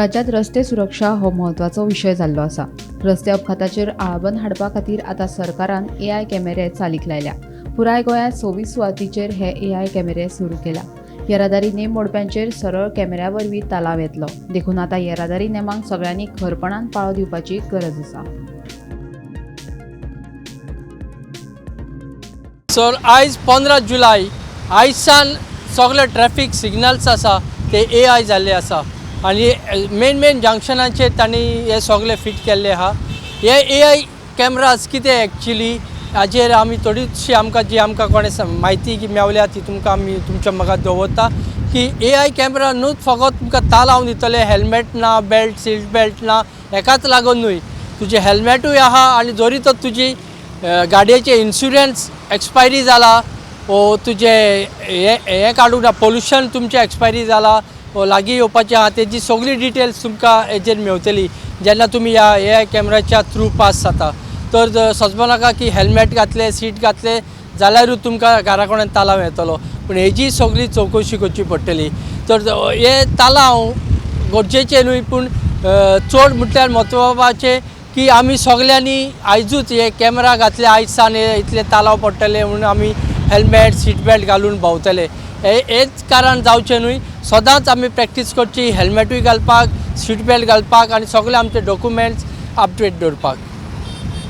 राज्यात रस्ते सुरक्षा हो महत्वाचो विषय जाल्लो आसा। रस्ते अपघाताचेर आळाबंद हाडपा खातीर आतां सरकारान AI कॅमेरे चालीक लायल्या। पुराय गोंयांत 26 सुवातींचेर हे AI कॅमेरे सुरू केला। येरादारी नेम मोडप्यांचेर सरळ कॅमेऱ्या वरवीं तालाव येतलो। देखून आतां येरादारी नेमांक सगळ्यांनी खरपणान पाळो दिवपाची गरज आसा। सर आयज 15 जुलय आयसान सगळे ट्रॅफिक सिग्नल्स आसा ते AI जाल्ले आसा आनी मेन जंक्शनाचेर तांणी हे सगळे फिट केल्ले आहा। हे AI कॅमेराज कितें एक्चुअली हाजेर आमी थोडीशी आमकां कोणें म्हायती मेवल्या ती तुमकां आमी तुमच्या मगात दवरता की AI कॅमेरा न्हूच फकत तुमकां तालाव दितले, हेल्मेट ना, बेल्ट सीट बेल्ट ना हेकाच लागून न्हय, तुजें हेल्मेटूय आहा आनी जरी तर तुजी गाडयेचे इन्शुरन्स एक्सपायरी जाला वो तुजे हे काडूंक ना, पोल्युशन तुमचें एक्सपायरी जाला वो लागीं येवपाचें आहा तेजी सगळी डिटेल्स तुमकां हेजेर मेवतली जेन्ना तुमी ह्या AI कॅमेराच्या थ्रू पास जाता। तर सोचपा नाका की हेल्मेट घातले, सीट घातले जाल्यारूच तुमकां घरा कोणान तालाव येतलो, पूण हेजी सगळी चवकशी करची पडटली। तर हे तालाव गरजेचे न्हय पूण चड म्हटल्यार म्हत्वाचें की आमी सगळ्यांनी आयजूच हे कॅमेरा घातले, आयज सान इतले तालाव पडटले म्हणून आमी हेल्मेट सीट बेल्ट घालून भोंवतले हेच कारण जावचें न्हय। सदांच आमी प्रॅक्टीस करची हेल्मेटूय घालपाक, सीट बेल्ट घालपाक आनी सगळे आमचे डॉक्युमेंट्स अप टू डेट दवरपाक।